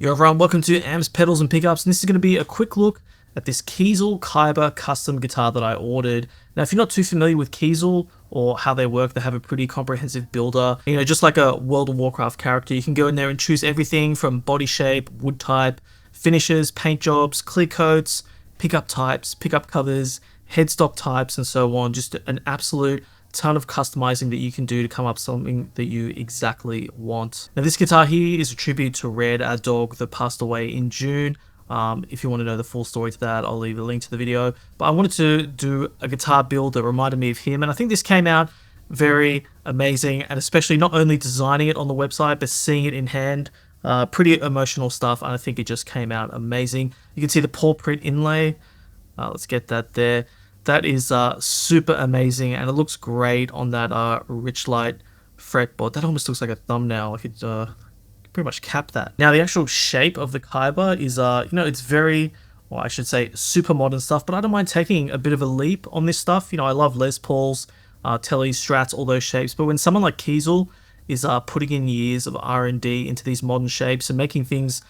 Yo everyone, welcome to Amps, Pedals and Pickups, and this is going to be a quick look at this Kiesel Kyber custom guitar that I ordered. Now if you're not too familiar with Kiesel or how they work, they have a pretty comprehensive builder. You know, just like a World of Warcraft character, you can go in there and choose everything from body shape, wood type, finishes, paint jobs, clear coats, pickup types, pickup covers, headstock types, and so on. Just an absolute ton of customizing that you can do to come up something that you exactly want. Now this guitar here is a tribute to Red, our dog that passed away in June. If you want to know the full story to that, I'll leave a link to the video. But I wanted to do a guitar build that reminded me of him, and I think this came out very amazing, and especially not only designing it on the website, but seeing it in hand. Pretty emotional stuff, and I think it just came out amazing. You can see the Paw Print Inlay. Let's get that there. That is super amazing, and it looks great on that Richlite fretboard. That almost looks like a thumbnail. I could pretty much cap that. Now the actual shape of the Kyber is, you know, it's very, well, I should say super modern stuff, but I don't mind taking a bit of a leap on this stuff. You know, I love Les Pauls, Tellys, Strats, all those shapes, but when someone like Kiesel is putting in years of R&D into these modern shapes and making things,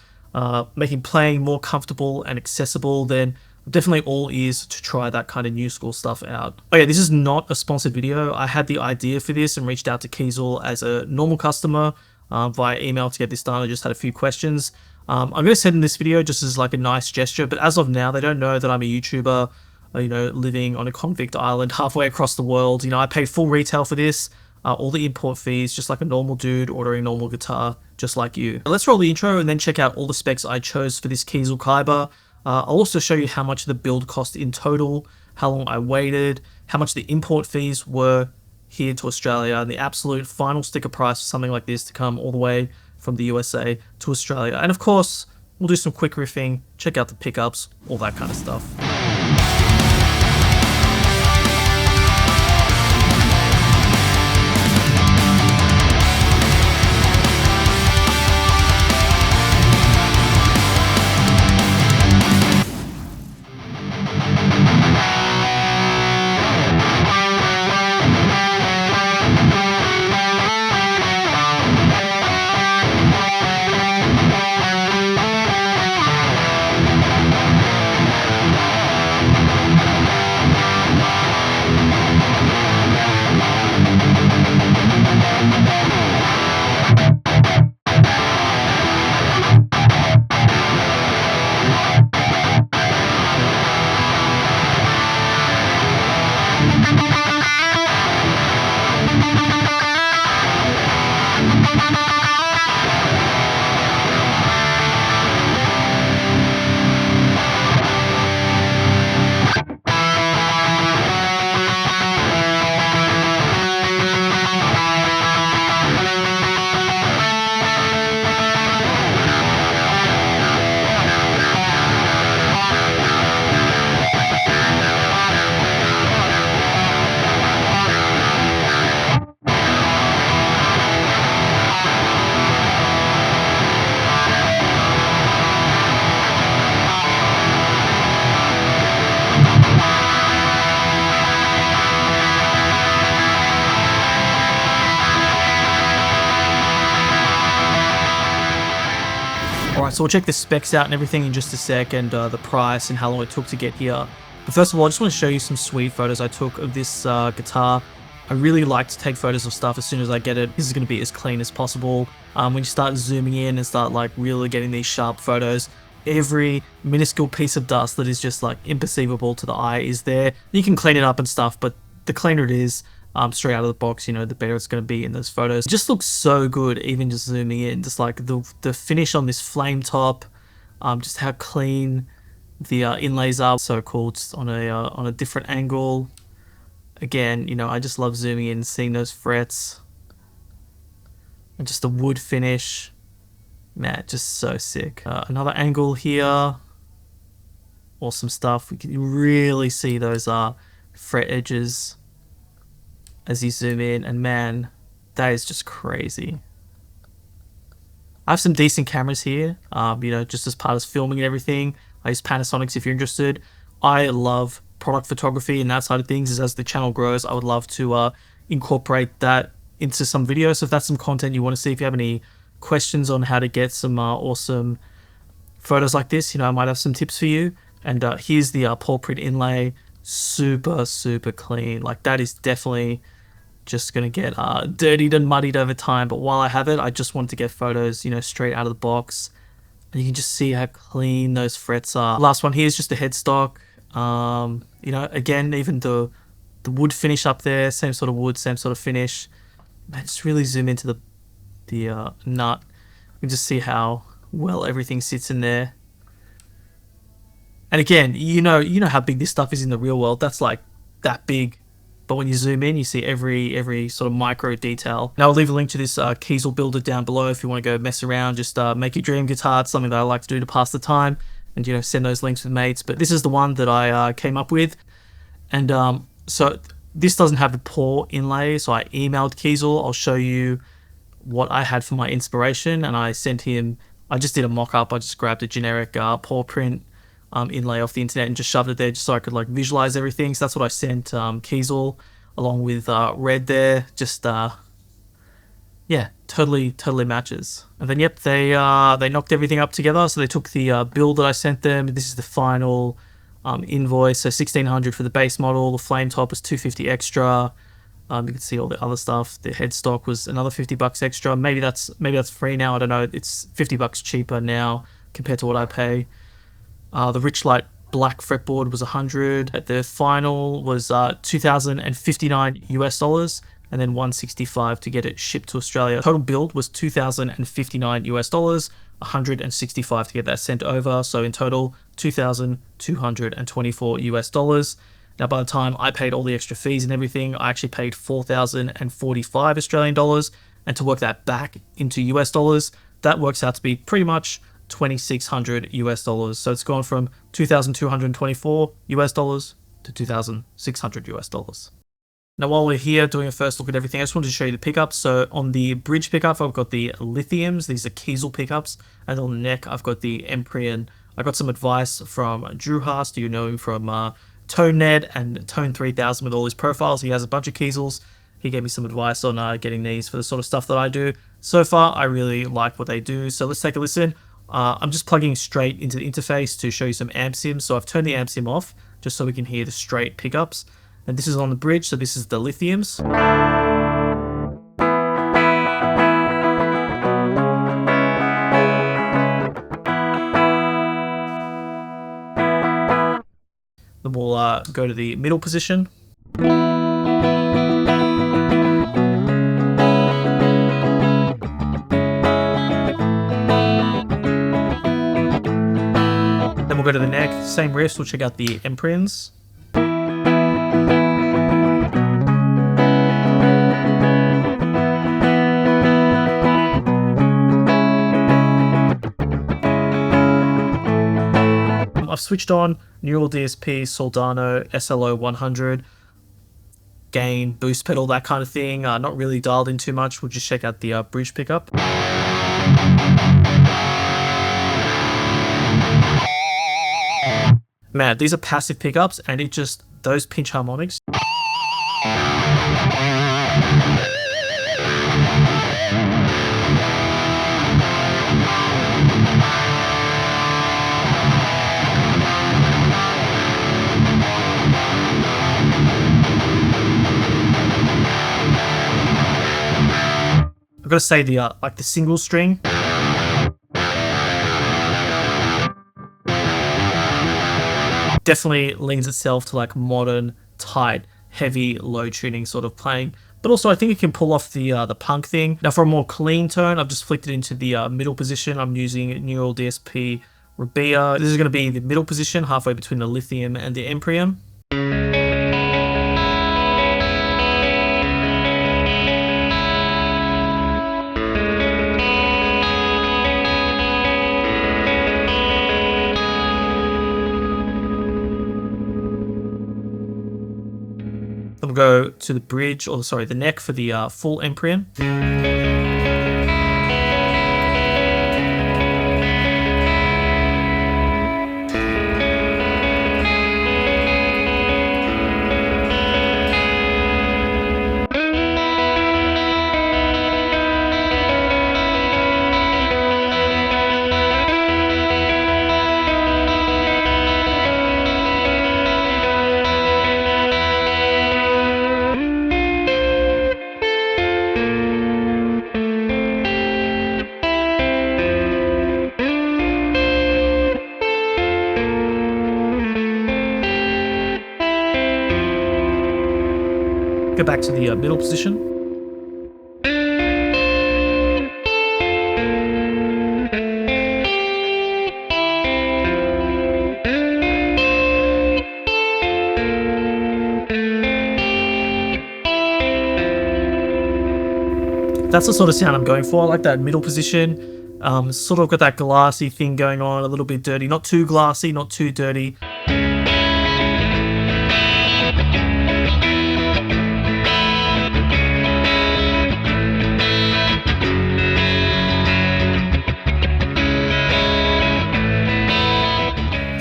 making playing more comfortable and accessible, then I'm definitely all ears to try that kind of new school stuff out. Oh yeah, this is not a sponsored video. I had the idea for this and reached out to Kiesel as a normal customer via email to get this done. I just had a few questions. I'm going to send in this video just as like a nice gesture, but as of now, they don't know that I'm a YouTuber, you know, living on a convict island halfway across the world. You know, I paid full retail for this, all the import fees, just like a normal dude ordering a normal guitar, just like you. Let's roll the intro and then check out all the specs I chose for this Kiesel Kyber. I'll also show you how much the build cost in total, how long I waited, how much the import fees were here to Australia, and the absolute final sticker price for something like this to come all the way from the USA to Australia. And of course, we'll do some quick riffing, check out the pickups, all that kind of stuff. Alright, so we'll check the specs out and everything in just a sec, and the price and how long it took to get here. But first of all, I just want to show you some sweet photos I took of this guitar. I really like to take photos of stuff as soon as I get it. This is going to be as clean as possible. When you start zooming in and start like really getting these sharp photos, every minuscule piece of dust that is just like imperceivable to the eye is there. You can clean it up and stuff, but the cleaner it is, straight out of the box, you know, the better it's going to be in those photos. It just looks so good, even just zooming in. Just like the finish on this flame top, just how clean the inlays are. So cool, just on a different angle. Again, you know, I just love zooming in and seeing those frets. And just the wood finish. Man, just so sick. Another angle here. Awesome stuff. We can really see those fret edges as you zoom in, and man, that is just crazy. I have some decent cameras here, you know, just as part of filming and everything. I use Panasonics if you're interested. I love product photography and that side of things. As the channel grows, I would love to incorporate that into some videos. So if that's some content you want to see, if you have any questions on how to get some awesome photos like this, you know, I might have some tips for you. And here's the Paw Print Inlay. Super, super clean. Like, that is definitely just going to get dirtied and muddied over time. But while I have it, I just wanted to get photos, you know, straight out of the box. And you can just see how clean those frets are. Last one here is just a headstock. You know, again, even the wood finish up there, same sort of wood, same sort of finish. Man, just really zoom into the nut. You can just see how well everything sits in there. And again, you know how big this stuff is in the real world. That's like that big. But when you zoom in, you see every sort of micro detail. Now I'll leave a link to this Kiesel builder down below if you want to go mess around, just make your dream guitar. It's something that I like to do to pass the time, and you know, send those links with mates. But this is the one that I came up with, and so this doesn't have the paw inlay, so I emailed Kiesel. I'll show you what I had for my inspiration, and I sent him. I just did a mock-up. I just grabbed a generic paw print inlay off the internet and just shoved it there just so I could like visualize everything. So that's what I sent Kiesel along with Red there. Just yeah, totally matches. And then yep, they knocked everything up together. So they took the bill that I sent them. This is the final invoice. So $1,600 for the base model. The flame top was $250 extra. You can see all the other stuff. The headstock was another $50 extra. Maybe that's free now. I don't know. It's $50 cheaper now compared to what I pay. The Richlite black fretboard was $100. The final was $2,059 US, and then $165 to get it shipped to Australia. Total build was $2,059 US, $165 to get that sent over. So in total, $2,224 US. Now, by the time I paid all the extra fees and everything, I actually paid 4,045 Australian dollars. And to work that back into US dollars, that works out to be pretty much $2,600 US. So it's gone from 2,224 US dollars to 2,600 US dollars. Now, while we're here doing a first look at everything, I just wanted to show you the pickups. So on the bridge pickup, I've got the Lithiums. These are Kiesel pickups. And on the neck, I've got the Empyrean. I got some advice from Drew Haast. You know him from ToneNet and Tone 3000 with all his profiles. He has a bunch of Kiesels. He gave me some advice on getting these for the sort of stuff that I do. So far, I really like what they do. So let's take a listen. I'm just plugging straight into the interface to show you some amp sims. So I've turned the amp sim off just so we can hear the straight pickups. And this is on the bridge, so this is the Lithiums. Then we'll go to the middle position. Then we'll go to the neck, same riffs, we'll check out the Empyreans. I've switched on Neural DSP, Soldano, SLO 100, gain, boost pedal, that kind of thing. Not really dialed in too much. We'll just check out the bridge pickup. Man, these are passive pickups, and it just, those pinch harmonics. I've got to say the like the single string, definitely leans itself to like modern, tight, heavy, low tuning sort of playing. But also I think it can pull off the punk thing. Now for a more clean tone, I've just flicked it into the middle position. I'm using Neural DSP Rabia. This is going to be the middle position, halfway between the Lithium and the Empyrean. Then we'll go to the bridge, or sorry, the neck for the full Empyrean. go back to the middle position. That's the sort of sound I'm going for. I like that middle position. Sort of got that glassy thing going on, a little bit dirty. Not too glassy, not too dirty.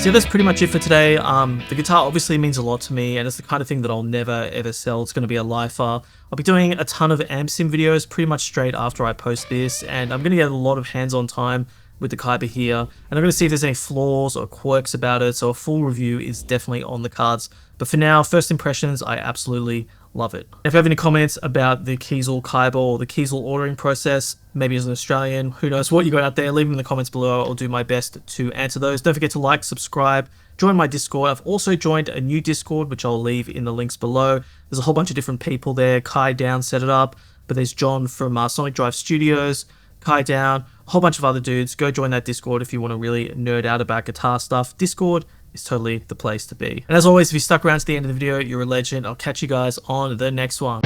So that's pretty much it for today. The guitar obviously means a lot to me, and it's the kind of thing that I'll never ever sell. It's going to be a lifer. I'll be doing a ton of amp sim videos pretty much straight after I post this, and I'm going to get a lot of hands-on time with the Kyber here, and I'm going to see if there's any flaws or quirks about it, so a full review is definitely on the cards. But for now, first impressions, I absolutely love it. If you have any comments about the Kiesel Kyber or the Kiesel ordering process, maybe as an Australian, who knows what you got out there, leave them in the comments below. I'll do my best to answer those. Don't forget to like, subscribe, join my Discord. I've also joined a new Discord, which I'll leave in the links below. There's a whole bunch of different people there. Kai Down set it up, but there's John from Sonic Drive Studios, Kai Down, a whole bunch of other dudes. Go join that Discord if you want to really nerd out about guitar stuff. Discord is totally the place to be. And as always, if you stuck around to the end of the video, you're a legend. I'll catch you guys on the next one.